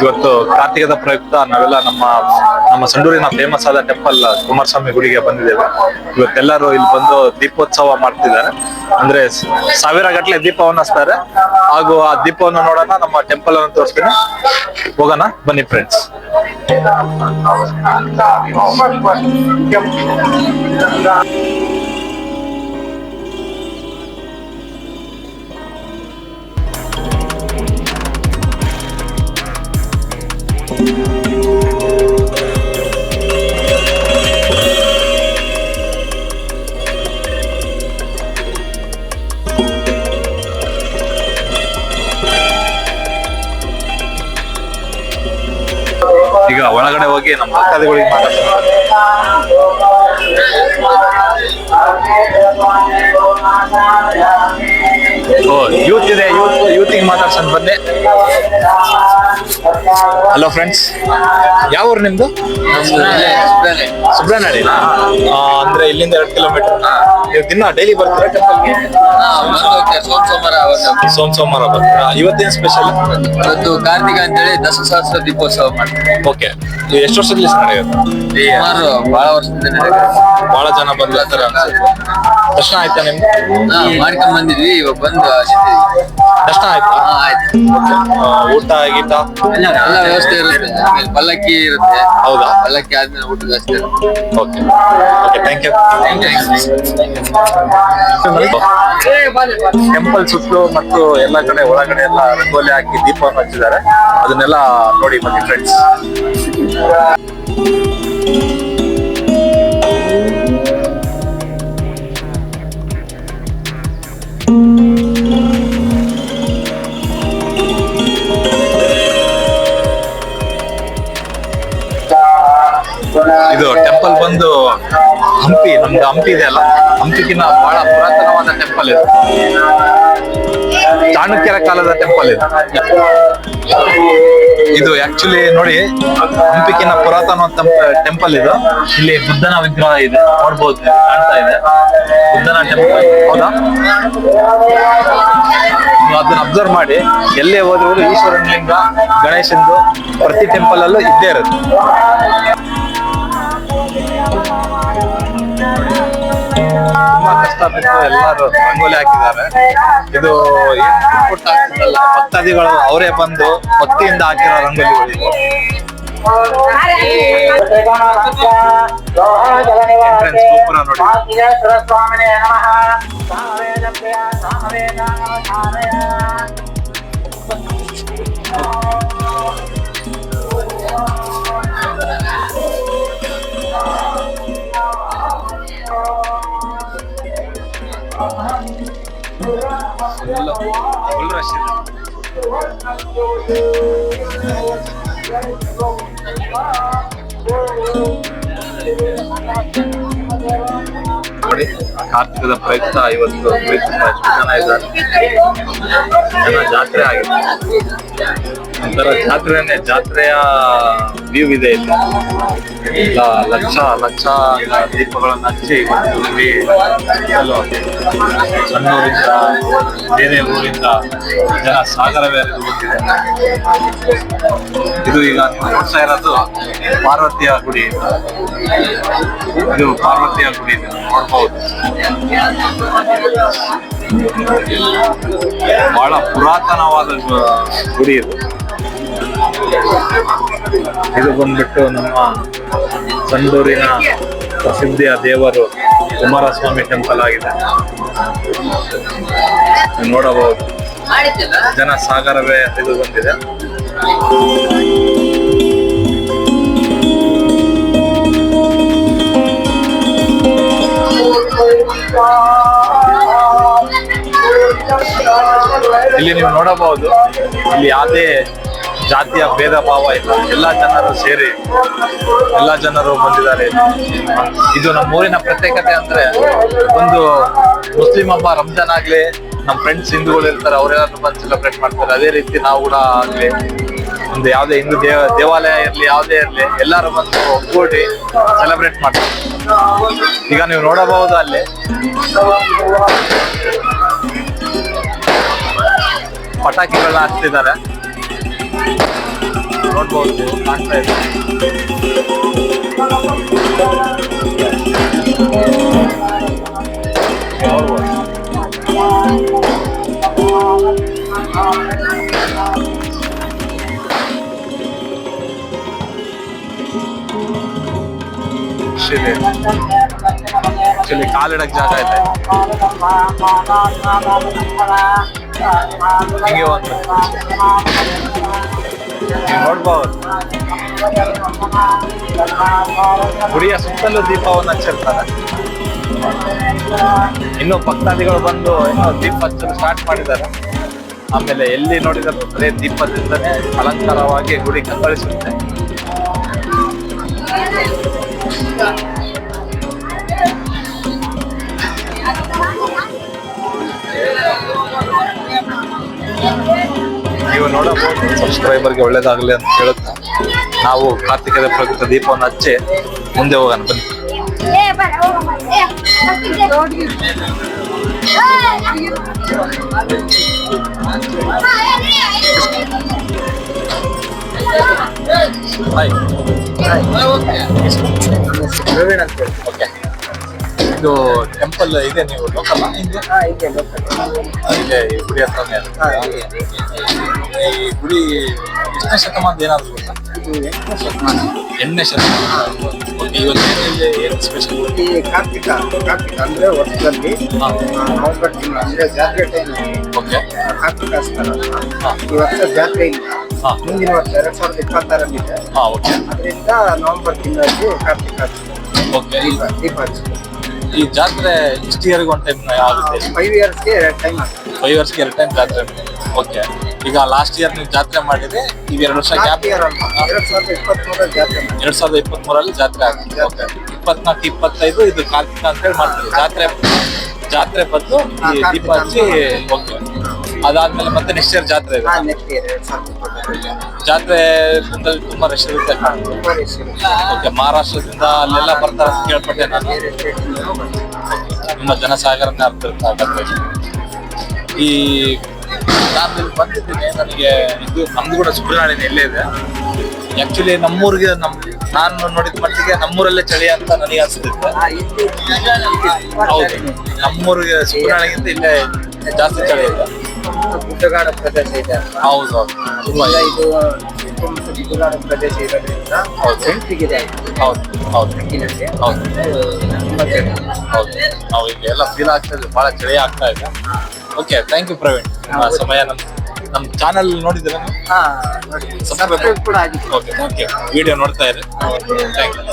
ಇವತ್ತು ಕಾರ್ತಿಕದ ಪ್ರಯುಕ್ತ ನಾವೆಲ್ಲ ನಮ್ಮ ಸಂಡೂರಿನ ಫೇಮಸ್ ಆದ ಟೆಂಪಲ್ ಕುಮಾರಸ್ವಾಮಿ ಗುಡಿಗೆ ಬಂದಿದ್ದೇವೆ. ಇವತ್ತೆಲ್ಲರೂ ಇಲ್ಲಿ ಬಂದು ದೀಪೋತ್ಸವ ಮಾಡ್ತಿದ್ದಾರೆ. ಅಂದ್ರೆ ಸಾವಿರ ಗಟ್ಟಲೆ ದೀಪವನ್ನು ಹಚ್ತಾರೆ. ಹಾಗೂ ಆ ದೀಪವನ್ನು ನೋಡೋಣ, ನಮ್ಮ ಟೆಂಪಲ್ ಅನ್ನು ತೋರಿಸ್ತೀನಿ. ಹೋಗೋಣ ಬನ್ನಿ ಫ್ರೆಂಡ್ಸ್. ಈಗ ಒಳಗಡೆ ಹೋಗಿ ನಮ್ಮ ಭಕ್ತಾದಿಗಳಿಗೆ ಯೂತ್ ಇದೆ, ಯೂತಿಗೆ ಮಾತಾಡ್ಸೋಣ ಬನ್ನಿ. ಹಲೋ ಫ್ರೆಂಡ್ಸ್, ಯಾವ ಊರು ನಿಮ್ದು? ಸುಬ್ರಹ್ಮಣ್ಯ. ಅಂದ್ರೆ ಇಲ್ಲಿಂದ 2 ಕಿಲೋಮೀಟರ್. ನೀವು ದಿನ ಡೈಲಿ ಬರ್ತೀರಾ ಟೆಂಪಲ್ಗೆ? ಸೋಮವಾರ ಬರ್ತೀರಾ? ಇವತ್ತೇನು ಸ್ಪೆಷಲ್? ಇವತ್ತು ಕಾರ್ತಿಕ ಅಂತೇಳಿ ದಸಸಹಸ್ರ ದೀಪೋತ್ಸವ ಮಾಡ್ತೀವಿ. ಓಕೆ, ಎಷ್ಟು ವರ್ಷದಲ್ಲಿ ನಡೆಯುತ್ತೆ? ಸುಮಾರು ಬಹಳ ವರ್ಷದಿಂದ ಬಹಳ ಜನ ಬಂದಿರ್ತಾರೆ ಅನ್ಸುತ್ತೆ. ದರ್ಶನ ಆಯ್ತಾ ನಿಮ್ಗೆ? ಮಾಡ್ಕೊಂಡ್ ಬಂದಿದ್ವಿ, ಇವಾಗ ಬಂದು ದರ್ಶನ ಆಯ್ತಾ? ಆಯ್ತು. ಊಟ ಗೀಟ ಎಲ್ಲ ವ್ಯವಸ್ಥೆ ಇರುತ್ತೆ. ಆಮೇಲೆ ಪಲ್ಲಕ್ಕಿ ಇರುತ್ತೆ. ಹೌದಾ? ಪಲ್ಲಕ್ಕಿ ಆದ್ಮೇಲೆ ಊಟದ ಅಷ್ಟೇ. Okay, thank you. ಟೆಂಪಲ್ ಸುತ್ತಲೂ ಮತ್ತು ಎಲ್ಲ ಕಡೆ ಒಳಗಡೆ ಎಲ್ಲ ರಂಗೋಲಿ ಹಾಕಿ ದೀಪವನ್ನು ಹಚ್ಚಿದ್ದಾರೆ. ಅದನ್ನೆಲ್ಲ ನೋಡಿ ಬನ್ನಿ ಫ್ರೆಂಡ್ಸ್. ಇದು ಟೆಂಪಲ್ ಬಂದು ಹಂಪಿ, ನಮ್ದು ಹಂಪಿ ಇದೆ ಅಲ್ಲ, ಹಂಪಿಗಿನ್ನ ಬಹಳ ಪುರಾತನವಾದ ಟೆಂಪಲ್ ಇದು. ಚಾಣಕ್ಯರ ಕಾಲದ ಟೆಂಪಲ್ ಇದು. ಇದು ಆಕ್ಚುಲಿ ನೋಡಿ, ಹಂಪಿಗಿನ್ನ ಪುರಾತನ ಟೆಂಪಲ್ ಇದು. ಇಲ್ಲಿ ಬುದ್ಧನ ವಿಗ್ರಹ ಇದೆ, ನೋಡ್ಬೋದು, ಕಾಣ್ತಾ ಇದೆ ಬುದ್ಧನ ಟೆಂಪಲ್. ಹೌದಾ? ಅದನ್ನ ಅಬ್ಸರ್ವ್ ಮಾಡಿ, ಎಲ್ಲೇ ಹೋದ್ರು ಈಶ್ವರನ ಲಿಂಗ, ಗಣೇಶಂದು ಪ್ರತಿ ಟೆಂಪಲ್ ಅಲ್ಲೂ ಇದ್ದೇ ಇರುತ್ತೆ. ತುಂಬಾ ಕಷ್ಟಪಟ್ಟು ಎಲ್ಲರೂ ರಂಗೋಲಿ ಹಾಕಿದ್ದಾರೆ. ಇದು ಏನ್ ಆಗ್ತದಲ್ಲ, ಭಕ್ತಾದಿಗಳು ಅವರೇ ಬಂದು ಭಕ್ತಿಯಿಂದ ಹಾಕಿರೋ ರಂಗೋಲಿಗಳು. ಎಂಟ್ರೆನ್ಸ್ ಗೋಪುರ ನೋಡಿ. ಫುಲ್ ರಶ್ ಇದೆ. ನೋಡಿ, ಕಾರ್ತಿಕದ ಪ್ರಯುಕ್ತ ಇವತ್ತು ಎಷ್ಟು ಜನ ಇದ್ದಾರೆ. ಜನ ಜಾತ್ರೆ ಆಗಿದೆ, ಒಂಥರ ಜಾತ್ರೆನೇ, ಜಾತ್ರೆಯ ವ್ಯೂ ಇದೆ ಇಲ್ಲಿ. ಲಕ್ಷ ದೀಪಗಳನ್ನು ಹಚ್ಚಿ ಸಣ್ಣೂರಿಂದ ಬೇರೆ ಊರಿಂದ ಜನ ಸಾಗರವೇ ಬಂದಿದೆ. ಇದು ಈಗ ನೀವು ನೋಡ್ತಾ ಇರೋದು ಪಾರ್ವತಿಯ ಗುಡಿ. ಇದು ಪಾರ್ವತಿಯ ಗುಡಿ, ನೋಡ್ಬಹುದು. ಬಹಳ ಪುರಾತನವಾದ ಗುಡಿ ಇದು. ಇದು ಬಂದ್ಬಿಟ್ಟು ನಮ್ಮ ಸಂಡೂರಿನ ಪ್ರಸಿದ್ಧಿಯ ದೇವರು ಕುಮಾರಸ್ವಾಮಿ ಟೆಂಪಲ್ ಆಗಿದೆ. ನೋಡಬಹುದು, ಜನ ಸಾಗರವೇ ಇದು ಬಂದಿದೆ. ಇಲ್ಲಿ ನೀವು ನೋಡಬಹುದು, ಇಲ್ಲಿ ಯಾವುದೇ ಜಾತಿಯ ಭೇದ ಭಾವ ಇಲ್ಲ. ಎಲ್ಲ ಜನರು ಸೇರಿ ಎಲ್ಲ ಜನರು ಬಂದಿದ್ದಾರೆ. ಇದು ನಮ್ಮ ಊರಿನ ಪ್ರತ್ಯೇಕತೆ. ಅಂದ್ರೆ ಒಂದು ಮುಸ್ಲಿಂ ಹಬ್ಬ ರಂಜಾನ್ ಆಗ್ಲಿ, ನಮ್ಮ ಫ್ರೆಂಡ್ಸ್ ಹಿಂದೂಗಳು ಇರ್ತಾರೆ, ಅವರೆಲ್ಲರೂ ಬಂದು ಸೆಲೆಬ್ರೇಟ್ ಮಾಡ್ತಾರೆ. ಅದೇ ರೀತಿ ನಾವು ಕೂಡ ಆಗ್ಲಿ, ಒಂದು ಯಾವುದೇ ಹಿಂದೂ ದೇವಾಲಯ ಇರ್ಲಿ, ಯಾವುದೇ ಇರ್ಲಿ, ಎಲ್ಲರೂ ಬಂದು ಒಗ್ಗೂಡಿ ಸೆಲೆಬ್ರೇಟ್ ಮಾಡ್ತಾರೆ. ಈಗ ನೀವು ನೋಡಬಹುದು, ಅಲ್ಲಿ ಪಟಾಕಿಗಳನ್ನ ಹಚ್ತಿದ್ದಾರೆ. ನೋಡ್ಬೋದು ನೀವು, ಕಾಣ್ತಾ ಇದೆ. ನೋಡ್ಬೋದು. ಆಕ್ಚುಲಿ ಕಾಲಿಡಕ್ ಜಾಗ ಇದೆ. ಹಿಂಗೆ ಒಂದು ನೀವು ನೋಡ್ಬೋದು, ಗುಡಿಯ ಸುತ್ತಲೂ ದೀಪವನ್ನು ಹಚ್ಚಿರ್ತಾರೆ. ಇನ್ನು ಭಕ್ತಾದಿಗಳು ಬಂದು ಇನ್ನೂ ದೀಪ ಹಚ್ಚಲು ಸ್ಟಾರ್ಟ್ ಮಾಡಿದ್ದಾರೆ. ಆಮೇಲೆ ಎಲ್ಲಿ ನೋಡಿದ್ರು ಬರೀ ದೀಪದಿಂದನೇ ಅಲಂಕಾರವಾಗಿ ಗುಡಿ ಕಂಗೊಳಿಸುತ್ತೆ. ನೀವು ನೋಡಬಹುದು. ಸಬ್ಸ್ಕ್ರೈಬರ್ಗೆ ಒಳ್ಳೇದಾಗಲಿ ಅಂತ ಹೇಳುತ್ತಾ ನಾವು ಕಾರ್ತಿಕದ ಪ್ರಕೃತ ದೀಪವನ್ನು ಹಚ್ಚಿ ಮುಂದೆ ಹೋಗೋಣ ಬನ್ನಿ. ಪ್ರವೀಣ್ ಅಂತ ಹೇಳಿ. ಓಕೆ, ಇದು ಟೆಂಪಲ್ ಇದೆ, ನೀವು ಲೋಕಲ್ ಇದೆ ಈ ಗುಡಿ ಹತ್ರನೇ. ಈ ಗುಡಿ ಎಷ್ಟನೇ ಶತಮಾನದ ಏನಾದ್ರು ಗೊತ್ತಾ? 8ನೇ ಶತಮಾನ. ಇವತ್ತು ಏನು ಸ್ಪೆಷಲ್? ಈ ಕಾರ್ತಿಕ ಅಂದ್ರೆ ವರ್ಷದಲ್ಲಿ ನವೆಂಬರ್ ತಿಂಗಳು ಅಂದ್ರೆ ಜಾತ್ರೆ ಟೈಮ್. ಓಕೆ, ಕಾರ್ತಿಕ ಈ ವರ್ಷ ಜಾತ್ರೆ ಇಲ್ಲ. ಮುಂದಿನ ವರ್ಷ 2026 ಓಕೆ. ಅದರಿಂದ ನವೆಂಬರ್ ತಿಂಗಳಲ್ಲಿ ಕಾರ್ತಿಕ ಓಕೆ. ದೀಪ ಹಚ್ಚಿದೆ. ಈ ಜಾತ್ರೆ ಇಷ್ಟು ಇಯರ್ಗೆ ಒಂದು ಟೈಮ್ ಆಗುತ್ತೆ? 5 yearsಗೆ 2 time ಆಗ್ತದೆ. 5 yearsಗೆ 2 time ಜಾತ್ರೆ. ಓಕೆ, ಈಗ ಲಾಸ್ಟ್ ಇಯರ್ ನೀವು ಜಾತ್ರೆ ಮಾಡಿದ್ರೆ ಈಗ 2 ವರ್ಷ ಗ್ಯಾಪ್. 2023 ಜಾತ್ರೆ 2023 ಜಾತ್ರೆ ಆಗುತ್ತೆ. ಓಕೆ, 24, 25 ಇದು ಕಾರ್ತಿಕ ಅಂತ ಹೇಳಿ ಮಾಡ್ತೀವಿ. ಜಾತ್ರೆ ಬಂದು ಈ ದೀಪ ಹಚ್ಚಿ. ಓಕೆ, ಅದಾದ್ಮೇಲೆ ಮತ್ತೆ ನೆಕ್ಸ್ಟ್ ಇಯರ್ ಜಾತ್ರೆ ಇದೆ. ನೆಕ್ಸ್ಟ್ ಇಯರ್ 2024 ಜಾತ್ರೆ ತುಂಬಾ ರಶ್ ಇರುತ್ತೆ. ಓಕೆ, ಮಹಾರಾಷ್ಟ್ರದಿಂದ ಅಲ್ಲೆಲ್ಲ ಬರ್ತಾರೆ ಅಂತ ಕೇಳ್ಪಟ್ಟೆ ನಾನು. ತುಂಬಾ ಜನಸಾಗರನೇ ಆಗ್ತಿರುತ್ತೆ. ಈ ನಾನು ಇಲ್ಲಿ ಬಂದಿದ್ದೀನಿ, ನನಗೆ ಇದು ನಮ್ದು ಕೂಡ ಸುಬ್ರಹ್ಮಣ್ಯ ಎಲ್ಲೇ ಇದೆ. ಆಕ್ಚುಲಿ ನಮ್ಮೂರಿಗೆ ನಾನು ನೋಡಿದ ಮಟ್ಟಿಗೆ ನಮ್ಮೂರಲ್ಲೇ ಚಳಿ ಅಂತ ನನಗೆ ಅನ್ಸುತ್ತೆ. ಹೌದು, ನಮ್ಮೂರಿಗೆ ಸುಬ್ರಹ್ಮಣ್ಯಕ್ಕಿಂತ ಇಲ್ಲೇ ಜಾಸ್ತಿ ಚಳಿ ಇದೆ. ಗುಡ್ಡಗಾಡ ಪ್ರದೇಶ ಇದೆ. ಹೌದು, ತುಂಬಾ ಇದು ಗುಡ್ಡಗಾಡ ಪ್ರದೇಶ ಇರೋದ್ರಿಂದ ಸೆಂಟ್ರಿಗಿದೆ. ಹೌದು ಹೌದು ಬೆಂಕಿನಲ್ಲಿ ಹೌದು ತುಂಬಾ ಚಳಿ. ಹೌದು, ನಾವು ಈಗ ಎಲ್ಲ ಫೀಲ್ ಆಗ್ತಾ ಇದೆ, ಬಹಳ ಚಳಿ ಆಗ್ತಾ ಇದೆ. Okay, thank you Praveen. ನಿಮ್ಮ ಸಮಯ ನಮ್ಮ ಚಾನಲ್ ನೋಡಿದ್ರೆ ನೋಡಿ, ಸಬ್ಸ್ಕ್ರೈಬ್ ಸಬ್ಸ್ಕ್ರೈಬ್ ಕೂಡ ಆಗಿದೆ. Okay, thank you. ವಿಡಿಯೋ ನೋಡ್ತಾ ಇರಿ. Thank you.